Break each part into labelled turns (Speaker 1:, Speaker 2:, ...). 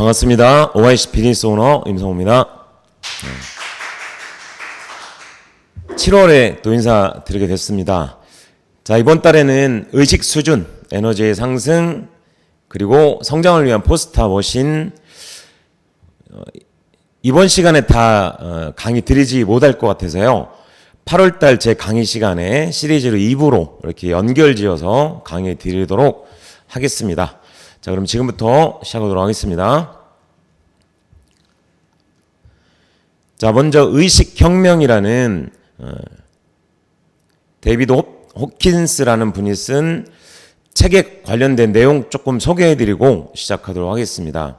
Speaker 1: 반갑습니다. OIC 비즈니스 오너 임성호입니다. 7월에 또 인사드리게 됐습니다. 자, 이번 달에는 의식 수준, 에너지의 상승, 그리고 성장을 위한 포스트잇 이번 시간에 다 강의 드리지 못할 것 같아서요. 8월달 제 강의 시간에 시리즈로 2부로 이렇게 연결지어서 강의 드리도록 하겠습니다. 자, 그럼 지금부터 시작하도록 하겠습니다. 자, 먼저 의식혁명이라는 데이비드 호킨스라는 분이 쓴 책에 관련된 내용 조금 소개해드리고 시작하도록 하겠습니다.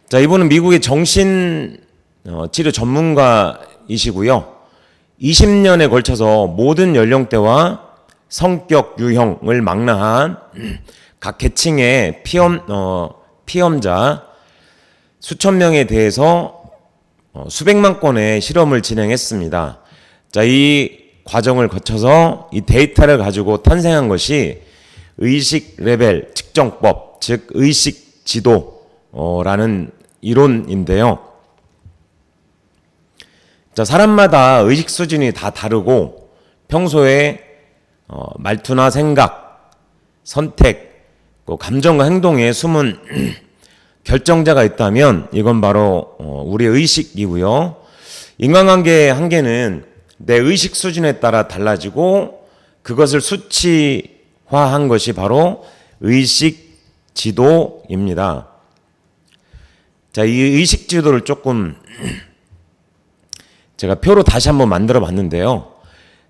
Speaker 1: 자, 이분은 미국의 정신 치료 전문가이시고요. 20년에 걸쳐서 모든 연령대와 성격 유형을 망라한 각 계층의 피험자 수천 명에 대해서 수백만 건의 실험을 진행했습니다. 자, 이 과정을 거쳐서 이 데이터를 가지고 탄생한 것이 의식 레벨 측정법, 즉 의식 지도라는 이론인데요. 자, 사람마다 의식 수준이 다 다르고 평소에 말투나 생각, 선택, 감정과 행동에 숨은 결정자가 있다면 이건 바로 우리의 의식이고요. 인간관계의 한계는 내 의식 수준에 따라 달라지고 그것을 수치화한 것이 바로 의식 지도입니다. 자, 이 의식 지도를 조금 제가 표로 다시 한번 만들어 봤는데요.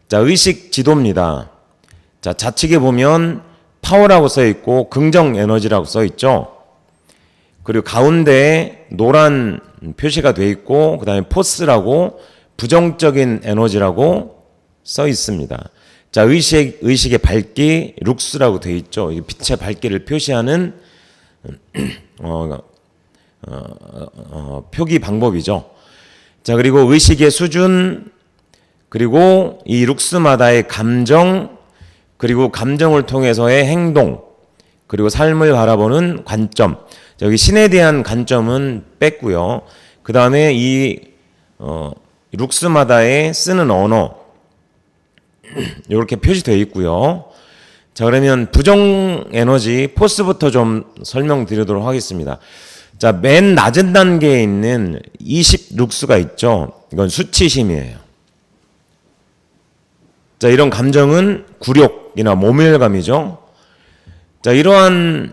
Speaker 1: 자, 의식 지도입니다. 자, 좌측에 보면 파워라고 써 있고 긍정 에너지라고 써 있죠. 그리고 가운데에 노란 표시가 돼 있고 그 다음에 포스라고 부정적인 에너지라고 써 있습니다. 자, 의식의 밝기 룩스라고 돼 있죠. 이 빛의 밝기를 표시하는 표기 방법이죠. 자, 그리고 의식의 수준, 그리고 이 룩스마다의 감정, 그리고 감정을 통해서의 행동, 그리고 삶을 바라보는 관점. 자, 여기 신에 대한 관점은 뺐고요. 그 다음에 이 룩스마다의 쓰는 언어 이렇게 표시되어 있고요. 자, 그러면 부정 에너지 포스부터 좀 설명드리도록 하겠습니다. 자, 맨 낮은 단계에 있는 20 룩스가 있죠. 이건 수치심이에요. 자, 이런 감정은 굴욕이나 모멸감이죠. 자, 이러한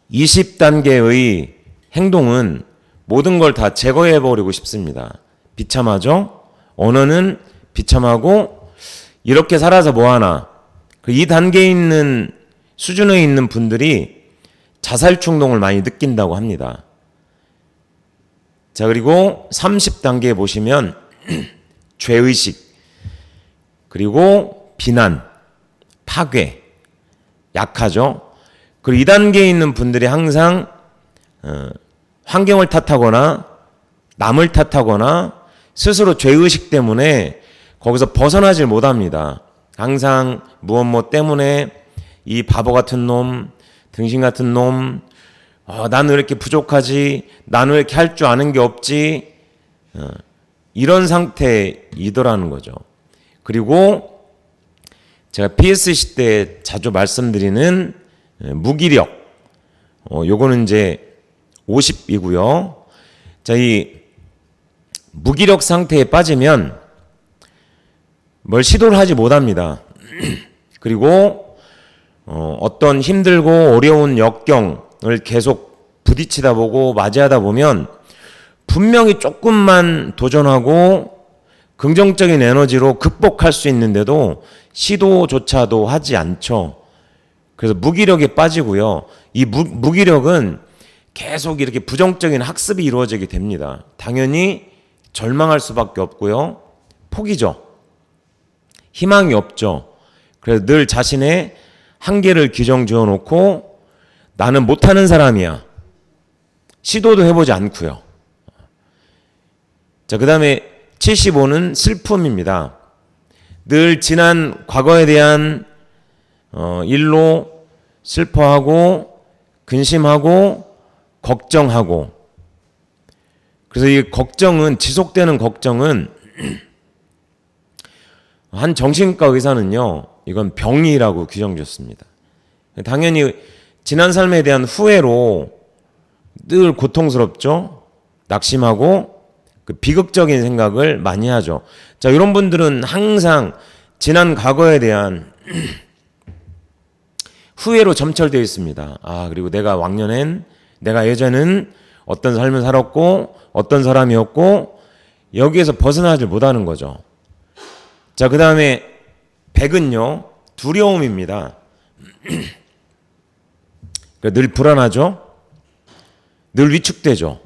Speaker 1: 20단계의 행동은 모든 걸 다 제거해버리고 싶습니다. 비참하죠? 언어는 비참하고 이렇게 살아서 뭐하나. 이 단계에 있는 수준에 있는 분들이 자살 충동을 많이 느낀다고 합니다. 자, 그리고 30단계에 보시면 죄의식, 그리고 비난, 파괴, 약하죠. 그리고 2단계에 있는 분들이 항상 환경을 탓하거나 남을 탓하거나 스스로 죄의식 때문에 거기서 벗어나질 못합니다. 항상 무엇 때문에 이 바보 같은 놈, 등신 같은 놈, 나는 왜 이렇게 부족하지? 나는 왜 이렇게 할 줄 아는 게 없지? 이런 상태이더라는 거죠. 그리고 제가 PSC 때 자주 말씀드리는 무기력, 요거는 이제 50이고요. 자, 이 무기력 상태에 빠지면 뭘 시도를 하지 못합니다. 그리고 어떤 힘들고 어려운 역경을 계속 부딪히다 보고 맞이하다 보면 분명히 조금만 도전하고 긍정적인 에너지로 극복할 수 있는데도 시도조차도 하지 않죠. 그래서 무기력에 빠지고요. 이 무기력은 계속 이렇게 부정적인 학습이 이루어지게 됩니다. 당연히 절망할 수밖에 없고요. 포기죠. 희망이 없죠. 그래서 늘 자신의 한계를 규정 지어놓고 나는 못하는 사람이야. 시도도 해보지 않고요. 자, 그 다음에 75는 슬픔입니다. 늘 지난 과거에 대한 일로 슬퍼하고 근심하고 걱정하고. 그래서 이 걱정은, 지속되는 걱정은 한 정신과 의사는요, 이건 병이라고 규정 지었습니다. 당연히 지난 삶에 대한 후회로 늘 고통스럽죠. 낙심하고 그 비극적인 생각을 많이 하죠. 자, 이런 분들은 항상 지난 과거에 대한 후회로 점철되어 있습니다. 아, 그리고 내가 예전엔 어떤 삶을 살았고 어떤 사람이었고 여기에서 벗어나질 못하는 거죠. 자, 그 다음에 백은요, 두려움입니다. 늘 불안하죠. 늘 위축되죠.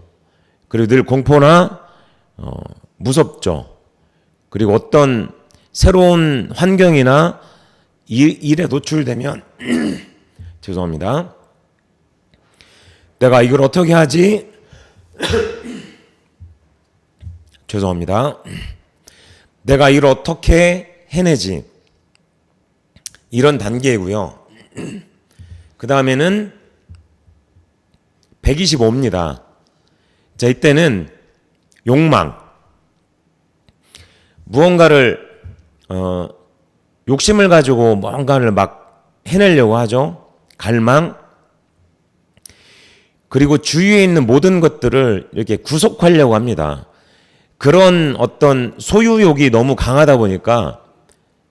Speaker 1: 그리고 늘 공포나 무섭죠. 그리고 어떤 새로운 환경이나 일에 노출되면 죄송합니다. 내가 이걸 어떻게 하지? 죄송합니다. 내가 이걸 어떻게 해내지? 이런 단계이고요. 그 다음에는 125입니다. 자, 이때는 욕망. 무언가를 욕심을 가지고 뭔가를 막 해내려고 하죠. 갈망. 그리고 주위에 있는 모든 것들을 이렇게 구속하려고 합니다. 그런 어떤 소유욕이 너무 강하다 보니까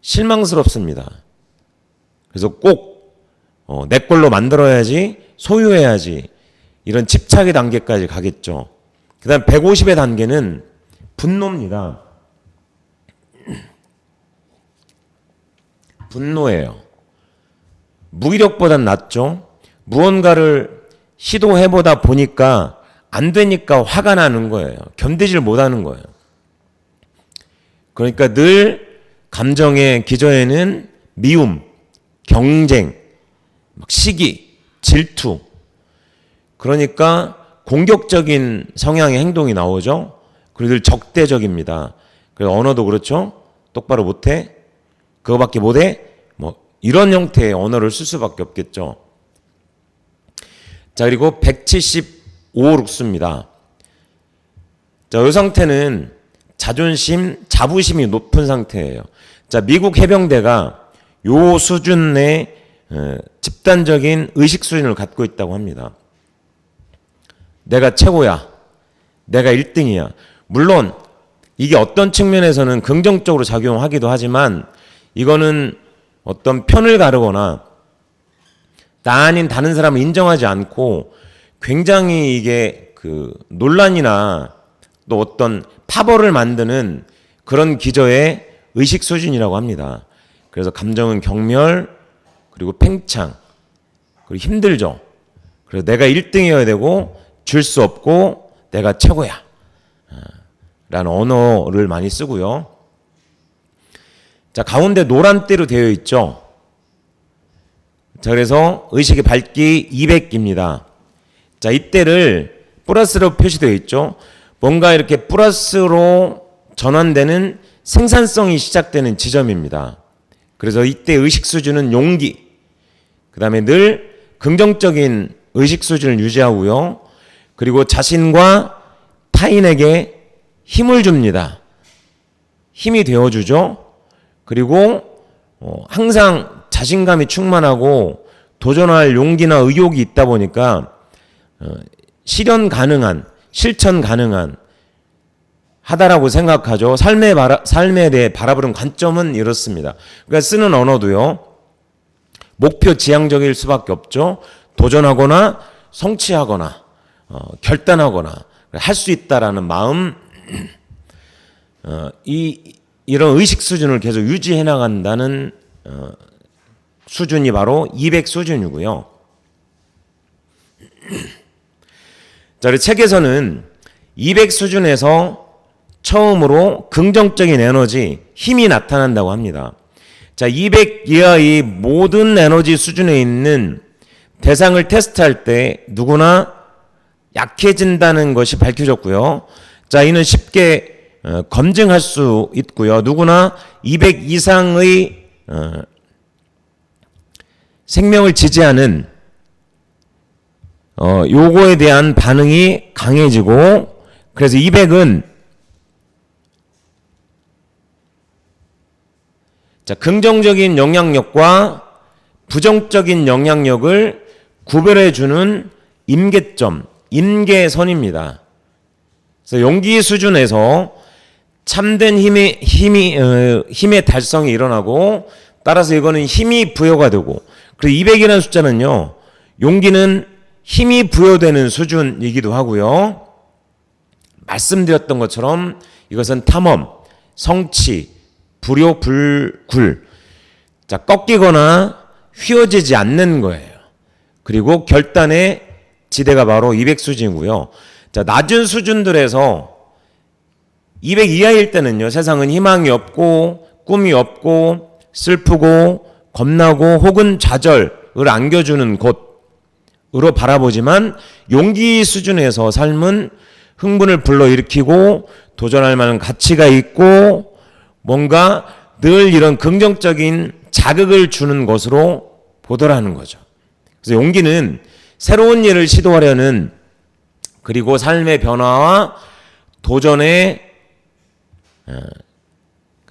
Speaker 1: 실망스럽습니다. 그래서 꼭 내 걸로 만들어야지, 소유해야지, 이런 집착의 단계까지 가겠죠. 그 다음 150의 단계는 분노입니다. 분노예요. 무기력보단 낫죠. 무언가를 시도해보다 보니까 안 되니까 화가 나는 거예요. 견디질 못하는 거예요. 그러니까 늘 감정의 기저에는 미움, 경쟁, 시기, 질투. 그러니까 공격적인 성향의 행동이 나오죠. 그리고 늘 적대적입니다. 그래서 언어도 그렇죠. 똑바로 못해? 그거밖에 못해? 뭐 이런 형태의 언어를 쓸 수밖에 없겠죠. 자, 그리고 175 룩수입니다. 자, 이 상태는 자존심, 자부심이 높은 상태예요. 자, 미국 해병대가 요 수준의 집단적인 의식 수준을 갖고 있다고 합니다. 내가 최고야. 내가 1등이야. 물론 이게 어떤 측면에서는 긍정적으로 작용하기도 하지만 이거는 어떤 편을 가르거나 나 아닌 다른 사람을 인정하지 않고 굉장히 이게 그 논란이나 또 어떤 파벌을 만드는 그런 기저의 의식 수준이라고 합니다. 그래서 감정은 경멸, 그리고 팽창, 그리고 힘들죠. 그래서 내가 1등이어야 되고 줄 수 없고 내가 최고야 라는 언어를 많이 쓰고요. 자, 가운데 노란대로 되어 있죠. 자, 그래서 의식의 밝기 200입니다. 자, 이때를 플러스로 표시되어 있죠. 뭔가 이렇게 플러스로 전환되는 생산성이 시작되는 지점입니다. 그래서 이때 의식 수준은 용기, 그 다음에 늘 긍정적인 의식 수준을 유지하고요. 그리고 자신과 타인에게 힘을 줍니다. 힘이 되어주죠. 그리고 항상 자신감이 충만하고 도전할 용기나 의욕이 있다 보니까 실현 가능한, 실천 가능한 하다라고 생각하죠. 삶에 대해 바라보는 관점은 이렇습니다. 그러니까 쓰는 언어도요. 목표 지향적일 수밖에 없죠. 도전하거나 성취하거나 결단하거나 할 수 있다라는 마음, 이런 의식 수준을 계속 유지해 나간다는 수준이 바로 200 수준이고요. 자, 우리 책에서는 200 수준에서 처음으로 긍정적인 에너지, 힘이 나타난다고 합니다. 자, 200 이하의 모든 에너지 수준에 있는 대상을 테스트할 때 누구나 약해진다는 것이 밝혀졌고요. 자, 이는 쉽게 검증할 수 있고요. 누구나 200 이상의 생명을 지지하는 요거에 대한 반응이 강해지고, 그래서 200은 자, 긍정적인 영향력과 부정적인 영향력을 구별해주는 임계점, 임계선입니다. 그래서 용기 수준에서 참된 힘의 달성이 일어나고, 따라서 이거는 힘이 부여가 되고, 그리고 200이라는 숫자는요, 용기는 힘이 부여되는 수준이기도 하고요. 말씀드렸던 것처럼 이것은 탐험, 성취, 불효, 불굴. 자, 꺾이거나 휘어지지 않는 거예요. 그리고 결단의 지대가 바로 200 수준이고요. 자, 낮은 수준들에서 200 이하일 때는요, 세상은 희망이 없고, 꿈이 없고, 슬프고, 겁나고, 혹은 좌절을 안겨주는 곳으로 바라보지만, 용기 수준에서 삶은 흥분을 불러일으키고, 도전할 만한 가치가 있고, 뭔가 늘 이런 긍정적인 자극을 주는 것으로 보더라는 거죠. 그래서 용기는 새로운 일을 시도하려는, 그리고 삶의 변화와 도전의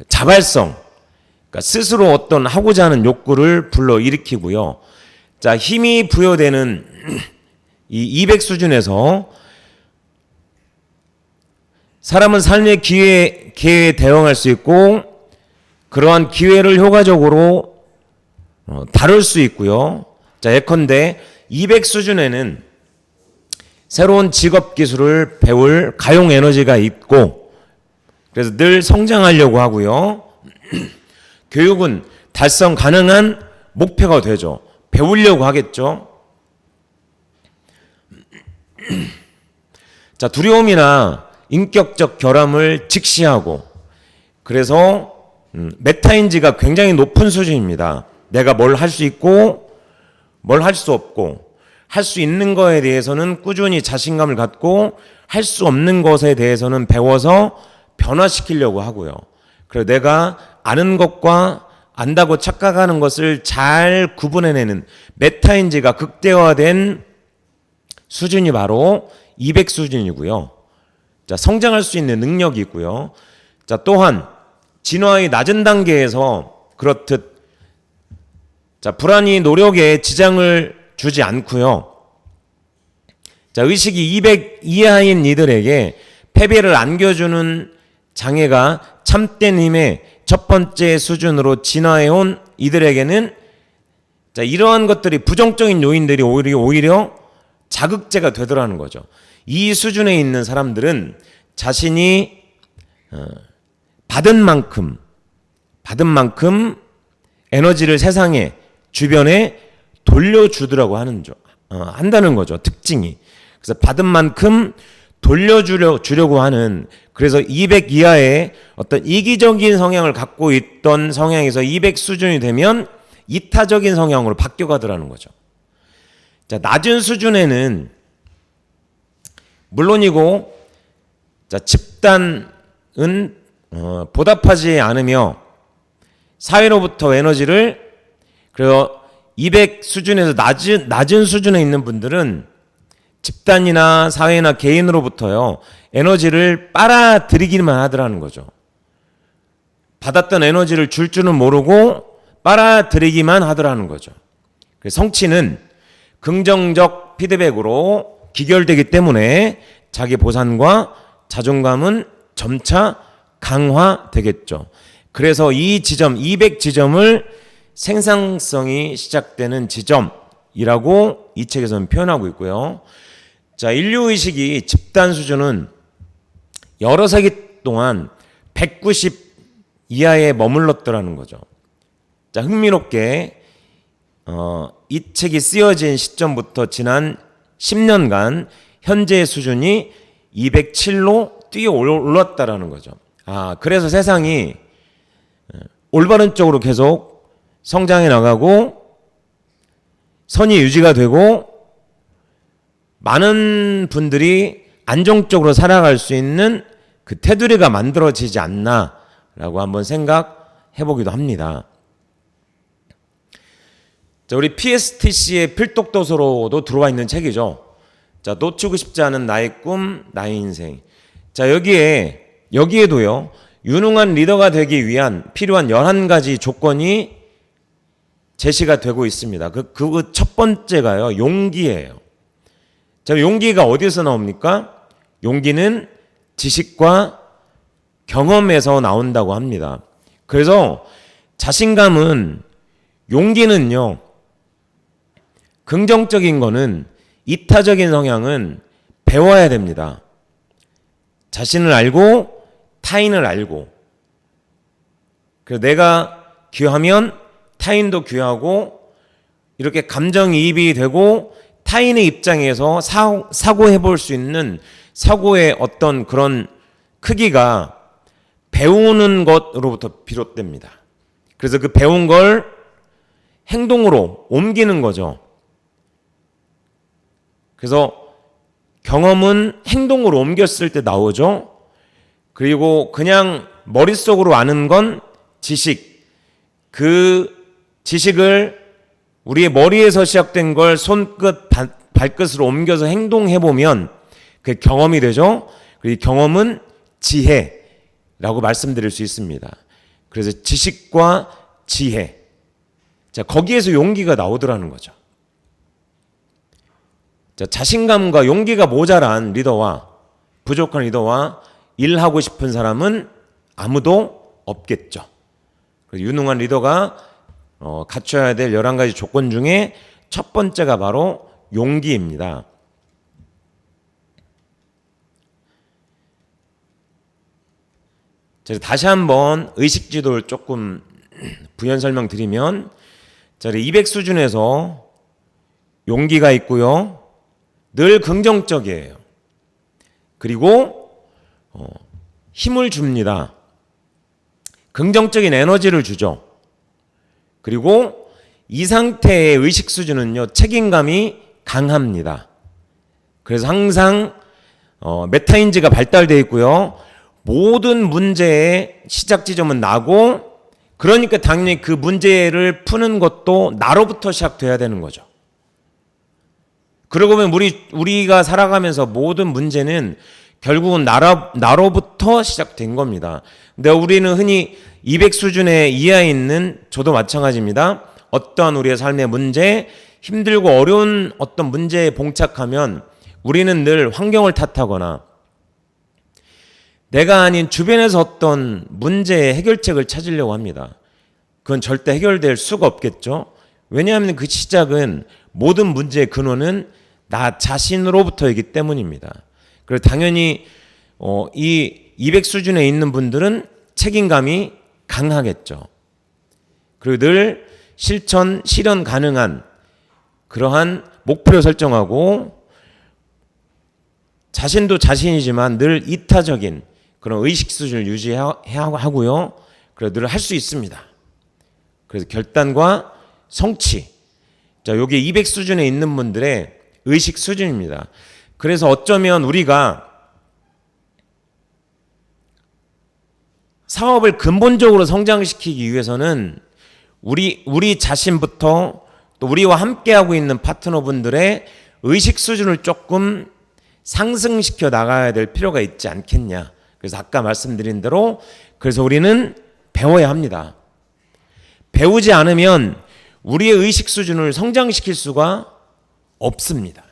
Speaker 1: 자발성, 그러니까 스스로 어떤 하고자 하는 욕구를 불러일으키고요. 자, 힘이 부여되는 이 200 수준에서 사람은 삶의 기회에 대응할 수 있고, 그러한 기회를 효과적으로 다룰 수 있고요. 자, 예컨대 200 수준에는 새로운 직업 기술을 배울 가용 에너지가 있고, 그래서 늘 성장하려고 하고요. 교육은 달성 가능한 목표가 되죠. 배우려고 하겠죠. 자, 두려움이나 인격적 결함을 직시하고, 그래서 메타인지가 굉장히 높은 수준입니다. 내가 뭘 할 수 있고 뭘 할 수 없고, 할 수 있는 거에 대해서는 꾸준히 자신감을 갖고, 할 수 없는 것에 대해서는 배워서 변화시키려고 하고요. 그리고 내가 아는 것과 안다고 착각하는 것을 잘 구분해내는 메타인지가 극대화된 수준이 바로 200 수준이고요. 자, 성장할 수 있는 능력이 있고요. 자, 또한 진화의 낮은 단계에서 그렇듯, 자, 불안이 노력에 지장을 주지 않고요. 자, 의식이 200 이하인 이들에게 패배를 안겨주는 장애가 참된 힘의 첫 번째 수준으로 진화해온 이들에게는, 자, 이러한 것들이 부정적인 요인들이 오히려 자극제가 되더라는 거죠. 이 수준에 있는 사람들은 자신이 받은 만큼 에너지를 세상에, 주변에 돌려주더라고 한다는 거죠. 특징이. 그래서 받은 만큼 돌려주려고 하는, 그래서 200 이하의 어떤 이기적인 성향을 갖고 있던 성향에서 200 수준이 되면 이타적인 성향으로 바뀌어가더라는 거죠. 자, 낮은 수준에는 물론이고, 자, 집단은 보답하지 않으며 사회로부터 에너지를, 그리고 200 수준에서 낮은 수준에 있는 분들은 집단이나 사회나 개인으로부터요, 에너지를 빨아들이기만 하더라는 거죠. 받았던 에너지를 줄 줄은 모르고 빨아들이기만 하더라는 거죠. 성취는 긍정적 피드백으로 기결되기 때문에 자기 보상과 자존감은 점차 강화되겠죠. 그래서 이 지점, 200 지점을 생산성이 시작되는 지점이라고 이 책에서는 표현하고 있고요. 자, 인류의식이 집단 수준은 여러 세기 동안 190 이하에 머물렀더라는 거죠. 자, 흥미롭게 이 책이 쓰여진 시점부터 지난 10년간 현재의 수준이 207로 뛰어 올랐다라는 거죠. 그래서 세상이 올바른 쪽으로 계속 성장해 나가고 선이 유지가 되고 많은 분들이 안정적으로 살아갈 수 있는 그 테두리가 만들어지지 않나라고 한번 생각해 보기도 합니다. 자, 우리 PSTC의 필독도서로도 들어와 있는 책이죠. 자, 놓치고 싶지 않은 나의 꿈, 나의 인생. 자, 여기에도요, 유능한 리더가 되기 위한 필요한 11가지 조건이 제시가 되고 있습니다. 그 첫 번째가요, 용기예요. 자, 용기가 어디서 나옵니까? 용기는 지식과 경험에서 나온다고 합니다. 그래서 자신감은, 용기는요, 긍정적인 거는, 이타적인 성향은 배워야 됩니다. 자신을 알고 타인을 알고, 그래서 내가 귀하면 타인도 귀하고, 이렇게 감정이입이 되고 타인의 입장에서 사고해 볼 수 있는 사고의 어떤 그런 크기가 배우는 것으로부터 비롯됩니다. 그래서 그 배운 걸 행동으로 옮기는 거죠. 그래서 경험은 행동으로 옮겼을 때 나오죠. 그리고 그냥 머릿속으로 아는 건 지식. 그 지식을 우리의 머리에서 시작된 걸 손끝, 발끝으로 옮겨서 행동해보면 그게 경험이 되죠. 그리고 경험은 지혜라고 말씀드릴 수 있습니다. 그래서 지식과 지혜. 자, 거기에서 용기가 나오더라는 거죠. 자, 자신감과 용기가 모자란 리더와 부족한 리더와 일하고 싶은 사람은 아무도 없겠죠. 유능한 리더가 갖춰야 될 11가지 조건 중에 첫 번째가 바로 용기입니다. 다시 한번 의식 지도를 조금 부연 설명드리면, 200 수준에서 용기가 있고요. 늘 긍정적이에요. 그리고 힘을 줍니다. 긍정적인 에너지를 주죠. 그리고 이 상태의 의식 수준은요, 책임감이 강합니다. 그래서 항상 메타인지가 발달되어 있고요. 모든 문제의 시작 지점은 나고, 그러니까 당연히 그 문제를 푸는 것도 나로부터 시작돼야 되는 거죠. 그러고 보면 우리가 살아가면서 모든 문제는 결국은 나로부터 시작된 겁니다. 근데 우리는 흔히 200 수준의 이하에 있는, 저도 마찬가지입니다. 어떠한 우리의 삶의 문제, 힘들고 어려운 어떤 문제에 봉착하면 우리는 늘 환경을 탓하거나 내가 아닌 주변에서 어떤 문제의 해결책을 찾으려고 합니다. 그건 절대 해결될 수가 없겠죠. 왜냐하면 그 시작은, 모든 문제의 근원은 나 자신으로부터이기 때문입니다. 그리고 당연히 이 200 수준에 있는 분들은 책임감이 강하겠죠. 그리고 늘 실현 가능한 그러한 목표를 설정하고, 자신도 자신이지만 늘 이타적인 그런 의식 수준을 유지하고요. 그래서 늘 할 수 있습니다. 그래서 결단과 성취. 자, 여기 200 수준에 있는 분들의 의식 수준입니다. 그래서 어쩌면 우리가 사업을 근본적으로 성장시키기 위해서는 우리 자신부터, 또 우리와 함께하고 있는 파트너분들의 의식 수준을 조금 상승시켜 나가야 될 필요가 있지 않겠냐. 그래서 아까 말씀드린 대로, 그래서 우리는 배워야 합니다. 배우지 않으면 우리의 의식 수준을 성장시킬 수가 없습니다.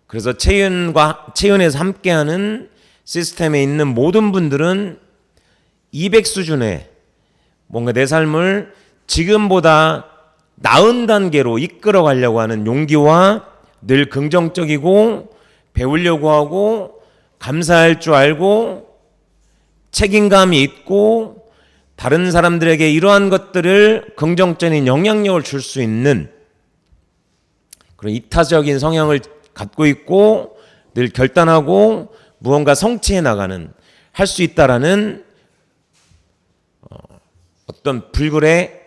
Speaker 1: 그래서 채윤에서 함께하는 시스템에 있는 모든 분들은 200 수준의 뭔가 내 삶을 지금보다 나은 단계로 이끌어 가려고 하는 용기와, 늘 긍정적이고 배우려고 하고 감사할 줄 알고 책임감이 있고 다른 사람들에게 이러한 것들을 긍정적인 영향력을 줄 수 있는 그런 이타적인 성향을 갖고 있고, 늘 결단하고 무언가 성취해 나가는, 할 수 있다라는 어떤 불굴의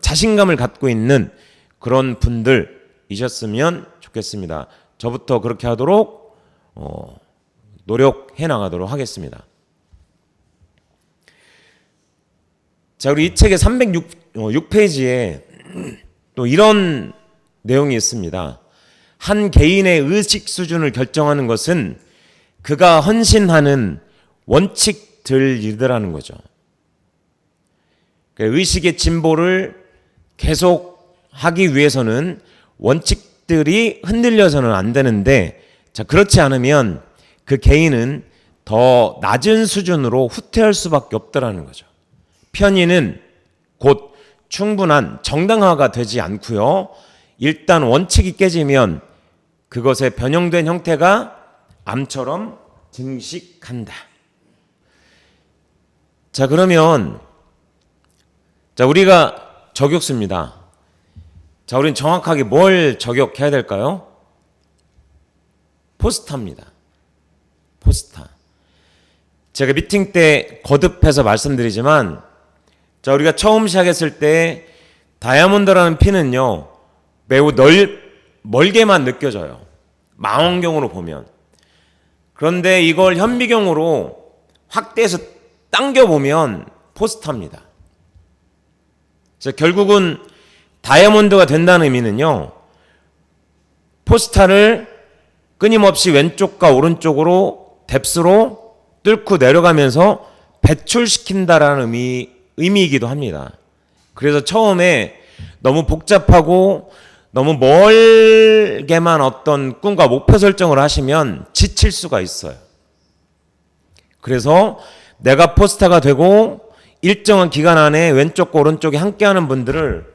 Speaker 1: 자신감을 갖고 있는 그런 분들이셨으면 좋겠습니다. 저부터 그렇게 하도록 노력해 나가도록 하겠습니다. 자, 우리 이 책의 306페이지에 또 이런 내용이 있습니다. 한 개인의 의식 수준을 결정하는 것은 그가 헌신하는 원칙들이더라는 거죠. 의식의 진보를 계속 하기 위해서는 원칙들이 흔들려서는 안 되는데, 자, 그렇지 않으면 그 개인은 더 낮은 수준으로 후퇴할 수밖에 없더라는 거죠. 편의는 곧 충분한 정당화가 되지 않고요. 일단 원칙이 깨지면 그것의 변형된 형태가 암처럼 증식한다. 자, 그러면 우리가 저격수입니다. 자, 우리는 정확하게 뭘 저격해야 될까요? 포스타입니다. 포스타. 제가 미팅 때 거듭해서 말씀드리지만, 자, 우리가 처음 시작했을 때 다이아몬드라는 피는요, 매우 멀게만 느껴져요. 망원경으로 보면. 그런데 이걸 현미경으로 확대해서 당겨보면 포스타입니다. 결국은 다이아몬드가 된다는 의미는요, 포스타를 끊임없이 왼쪽과 오른쪽으로 뎁스로 뚫고 내려가면서 배출시킨다라는 의미이기도 합니다. 그래서 처음에 너무 복잡하고 너무 멀게만 어떤 꿈과 목표 설정을 하시면 지칠 수가 있어요. 그래서 내가 포스타가 되고 일정한 기간 안에 왼쪽과 오른쪽이 함께하는 분들을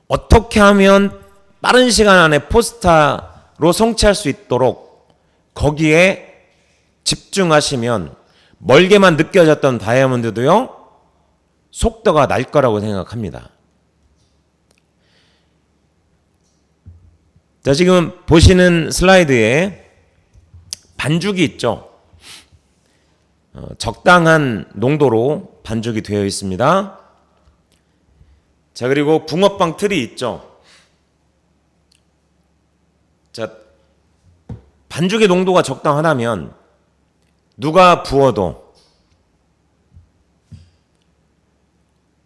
Speaker 1: 어떻게 하면 빠른 시간 안에 포스타로 성취할 수 있도록 거기에 집중하시면 멀게만 느껴졌던 다이아몬드도요, 속도가 날 거라고 생각합니다. 자, 지금 보시는 슬라이드에 반죽이 있죠. 적당한 농도로 반죽이 되어 있습니다. 자, 그리고 붕어빵 틀이 있죠. 자, 반죽의 농도가 적당하다면 누가 부어도,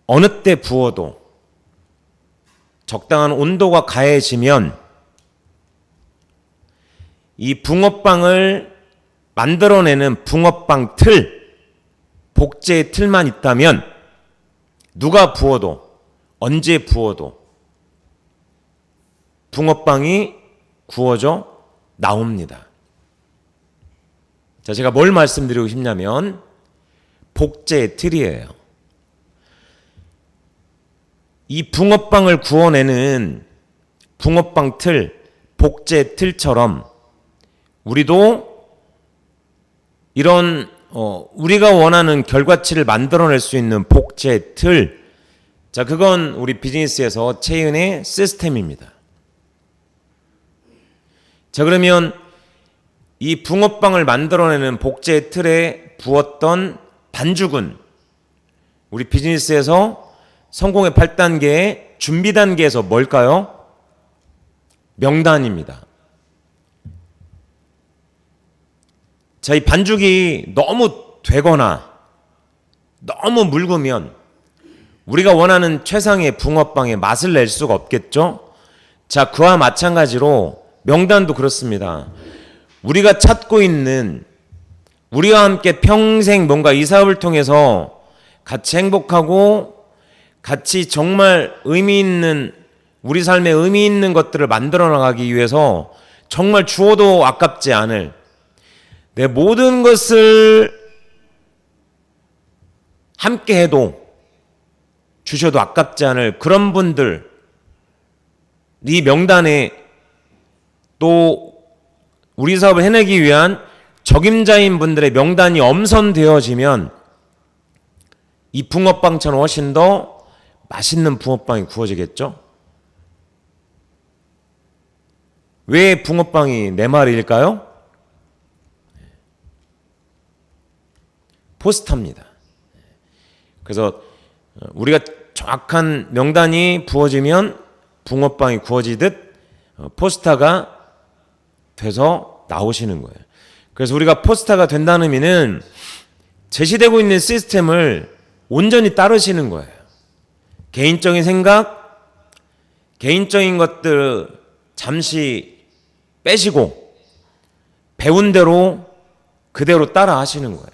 Speaker 1: 어느 때 부어도 적당한 온도가 가해지면 이 붕어빵을 만들어내는 붕어빵 틀, 복제의 틀만 있다면 누가 부어도, 언제 부어도 붕어빵이 구워져 나옵니다. 자, 제가 뭘 말씀드리고 싶냐면 복제의 틀이에요. 이 붕어빵을 구워내는 붕어빵 틀, 복제 틀처럼 우리도 이런 우리가 원하는 결과치를 만들어낼 수 있는 복제 틀, 자, 그건 우리 비즈니스에서 체인의 시스템입니다. 자, 그러면 이 붕어빵을 만들어내는 복제 틀에 부었던 반죽은 우리 비즈니스에서 성공의 8단계의 준비 단계에서 뭘까요? 명단입니다. 자, 이 반죽이 너무 되거나 너무 묽으면 우리가 원하는 최상의 붕어빵의 맛을 낼 수가 없겠죠? 자, 그와 마찬가지로 명단도 그렇습니다. 우리가 찾고 있는, 우리와 함께 평생 뭔가 이 사업을 통해서 같이 행복하고 같이 정말 의미 있는, 우리 삶에 의미 있는 것들을 만들어 나가기 위해서 정말 주어도 아깝지 않을, 내 모든 것을 함께 해도 주셔도 아깝지 않을 그런 분들, 이 명단에 또 우리 사업을 해내기 위한 적임자인 분들의 명단이 엄선되어지면 이 붕어빵처럼 훨씬 더 맛있는 붕어빵이 구워지겠죠? 왜 붕어빵이 내 말일까요? 포스타입니다. 그래서 우리가 정확한 명단이 부어지면 붕어빵이 구워지듯 포스타가 돼서 나오시는 거예요. 그래서 우리가 포스타가 된다는 의미는 제시되고 있는 시스템을 온전히 따르시는 거예요. 개인적인 생각, 개인적인 것들, 잠시 빼시고 배운 대로 그대로 따라 하시는 거예요.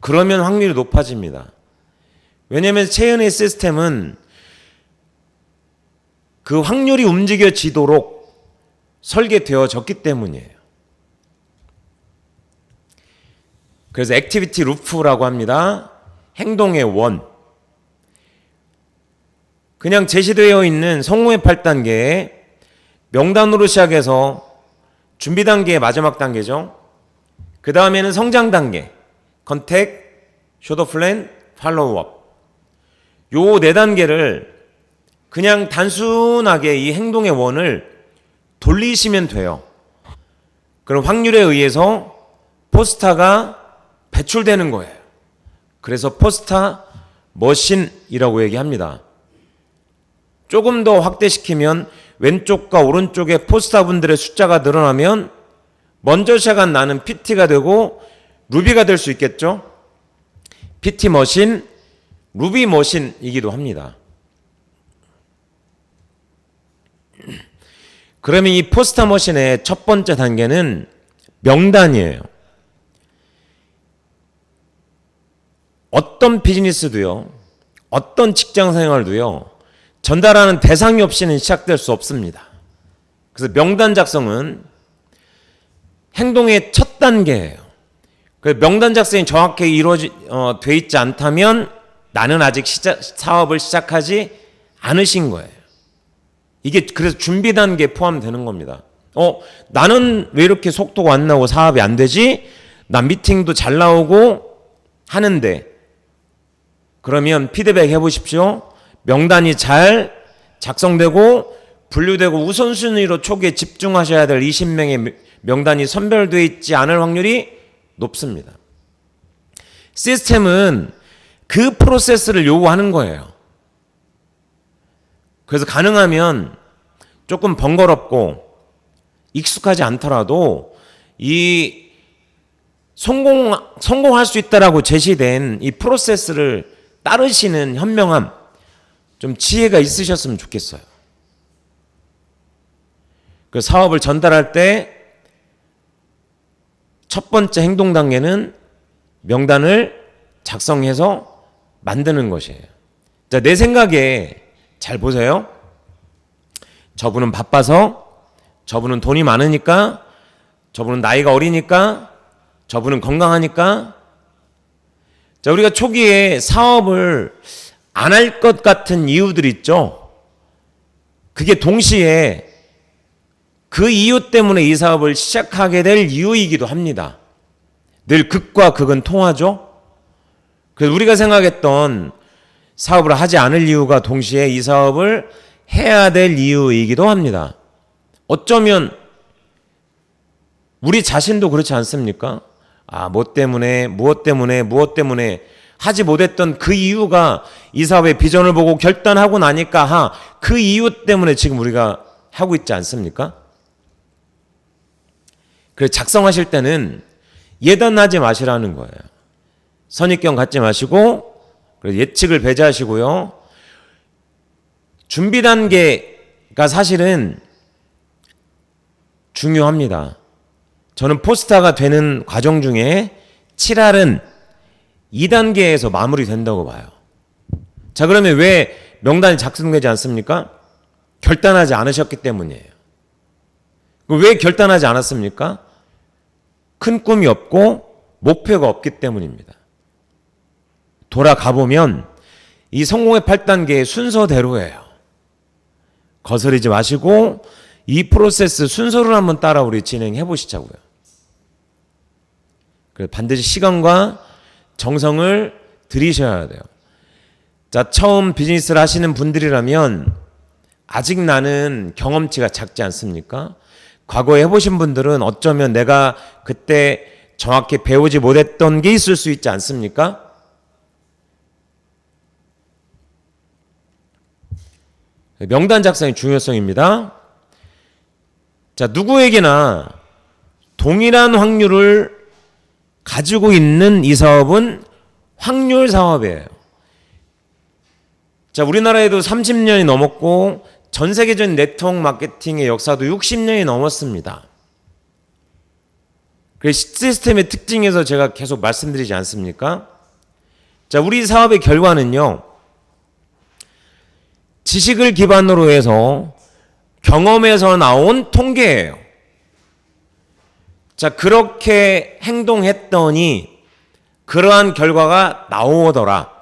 Speaker 1: 그러면 확률이 높아집니다. 왜냐하면 최은의 시스템은 그 확률이 움직여지도록 설계되어졌기 때문이에요. 그래서 액티비티 루프라고 합니다. 행동의 원. 그냥 제시되어 있는 성공의 8단계에 명단으로 시작해서 준비 단계의 마지막 단계죠. 그 다음에는 성장 단계, 컨택, 쇼더 플랜, 팔로우업. 요 4단계를 그냥 단순하게 이 행동의 원을 돌리시면 돼요. 그럼 확률에 의해서 포스타가 배출되는 거예요. 그래서 포스타 머신이라고 얘기합니다. 조금 더 확대시키면 왼쪽과 오른쪽에 포스타분들의 숫자가 늘어나면 먼저 시작한 나는 PT가 되고 루비가 될 수 있겠죠. PT 머신, 루비 머신이기도 합니다. 그러면 이 포스타 머신의 첫 번째 단계는 명단이에요. 어떤 비즈니스도요, 어떤 직장 생활도요, 전달하는 대상이 없이는 시작될 수 없습니다. 그래서 명단 작성은 행동의 첫 단계예요. 그래서 명단 작성이 정확히 돼 있지 않다면 나는 아직 사업을 시작하지 않으신 거예요. 이게 그래서 준비 단계에 포함되는 겁니다. 나는 왜 이렇게 속도가 안 나오고 사업이 안 되지? 나 미팅도 잘 나오고 하는데, 그러면 피드백 해보십시오. 명단이 잘 작성되고 분류되고 우선순위로 초기에 집중하셔야 될 20명의 명단이 선별되어 있지 않을 확률이 높습니다. 시스템은 그 프로세스를 요구하는 거예요. 그래서 가능하면 조금 번거롭고 익숙하지 않더라도 이 성공할 수 있다라고 제시된 이 프로세스를 따르시는 현명함, 좀 지혜가 있으셨으면 좋겠어요. 그 사업을 전달할 때 첫 번째 행동 단계는 명단을 작성해서 만드는 것이에요. 자, 내 생각에 잘 보세요. 저분은 바빠서, 저분은 돈이 많으니까, 저분은 나이가 어리니까, 저분은 건강하니까. 자, 우리가 초기에 사업을 안 할 것 같은 이유들이 있죠. 그게 동시에 그 이유 때문에 이 사업을 시작하게 될 이유이기도 합니다. 늘 극과 극은 통하죠. 그래서 우리가 생각했던 사업을 하지 않을 이유가 동시에 이 사업을 해야 될 이유이기도 합니다. 어쩌면 우리 자신도 그렇지 않습니까? 무엇 때문에 하지 못했던 그 이유가 이 사업의 비전을 보고 결단하고 나니까 그 이유 때문에 지금 우리가 하고 있지 않습니까? 그래서 작성하실 때는 예단하지 마시라는 거예요. 선입견 갖지 마시고 예측을 배제하시고요. 준비 단계가 사실은 중요합니다. 저는 포스타가 되는 과정 중에 7R은 2단계에서 마무리된다고 봐요. 자, 그러면 왜 명단이 작성되지 않습니까? 결단하지 않으셨기 때문이에요. 왜 결단하지 않았습니까? 큰 꿈이 없고 목표가 없기 때문입니다. 돌아가 보면 이 성공의 8단계의 순서대로예요. 거스르지 마시고 이 프로세스 순서를 한번 따라 우리 진행해 보시자고요. 그래서 반드시 시간과 정성을 들이셔야 돼요. 자, 처음 비즈니스를 하시는 분들이라면 아직 나는 경험치가 작지 않습니까? 과거에 해보신 분들은 어쩌면 내가 그때 정확히 배우지 못했던 게 있을 수 있지 않습니까? 명단 작성의 중요성입니다. 자, 누구에게나 동일한 확률을 가지고 있는 이 사업은 확률 사업이에요. 자, 우리나라에도 30년이 넘었고 전 세계적인 네트워크 마케팅의 역사도 60년이 넘었습니다. 그 시스템의 특징에서 제가 계속 말씀드리지 않습니까? 자, 우리 사업의 결과는요, 지식을 기반으로 해서 경험에서 나온 통계예요. 자, 그렇게 행동했더니 그러한 결과가 나오더라.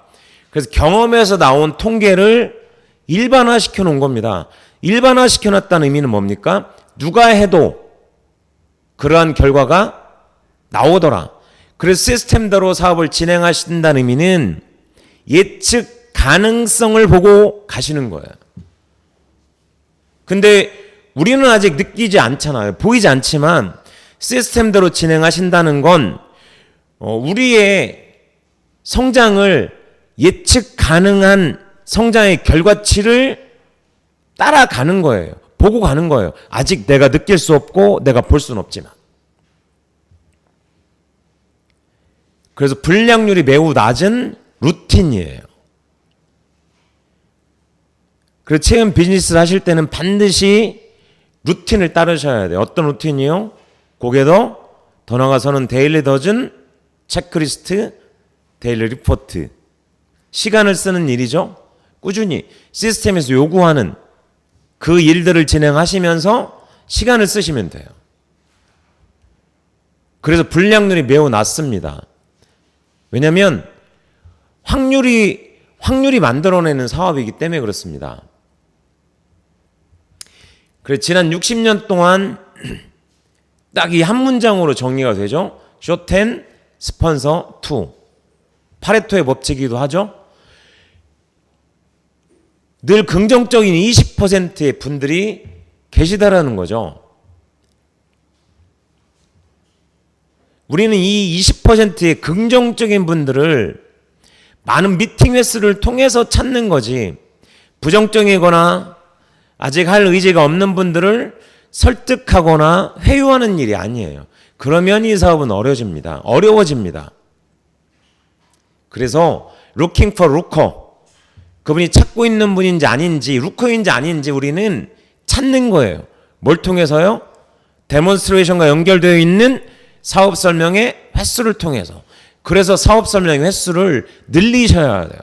Speaker 1: 그래서 경험에서 나온 통계를 일반화시켜 놓은 겁니다. 일반화시켜 놨다는 의미는 뭡니까? 누가 해도 그러한 결과가 나오더라. 그래서 시스템대로 사업을 진행하신다는 의미는 예측 가능성을 보고 가시는 거예요. 근데 우리는 아직 느끼지 않잖아요. 보이지 않지만 시스템대로 진행하신다는 건 우리의 성장을 예측 가능한 성장의 결과치를 따라가는 거예요. 보고 가는 거예요. 아직 내가 느낄 수 없고 내가 볼 수는 없지만. 그래서 불량률이 매우 낮은 루틴이에요. 그래서 체험 비즈니스를 하실 때는 반드시 루틴을 따르셔야 돼요. 어떤 루틴이요? 고개도 더 나가서는 데일리 더즌, 체크리스트, 데일리 리포트. 시간을 쓰는 일이죠. 꾸준히 시스템에서 요구하는 그 일들을 진행하시면서 시간을 쓰시면 돼요. 그래서 불량률이 매우 낮습니다. 왜냐하면 확률이 만들어내는 사업이기 때문에 그렇습니다. 그래서 지난 60년 동안 딱 이 한 문장으로 정리가 되죠. 쇼텐 스폰서 2. 파레토의 법칙이기도 하죠. 늘 긍정적인 20%의 분들이 계시다라는 거죠. 우리는 이 20%의 긍정적인 분들을 많은 미팅 횟수를 통해서 찾는 거지, 부정적이거나 아직 할 의지가 없는 분들을 설득하거나 회유하는 일이 아니에요. 그러면 이 사업은 어려워집니다. 그래서 looking for looker, 그분이 찾고 있는 분인지 아닌지, 루커인지 아닌지 우리는 찾는 거예요. 뭘 통해서요? 데몬스트레이션과 연결되어 있는 사업 설명의 횟수를 통해서. 그래서 사업 설명의 횟수를 늘리셔야 돼요.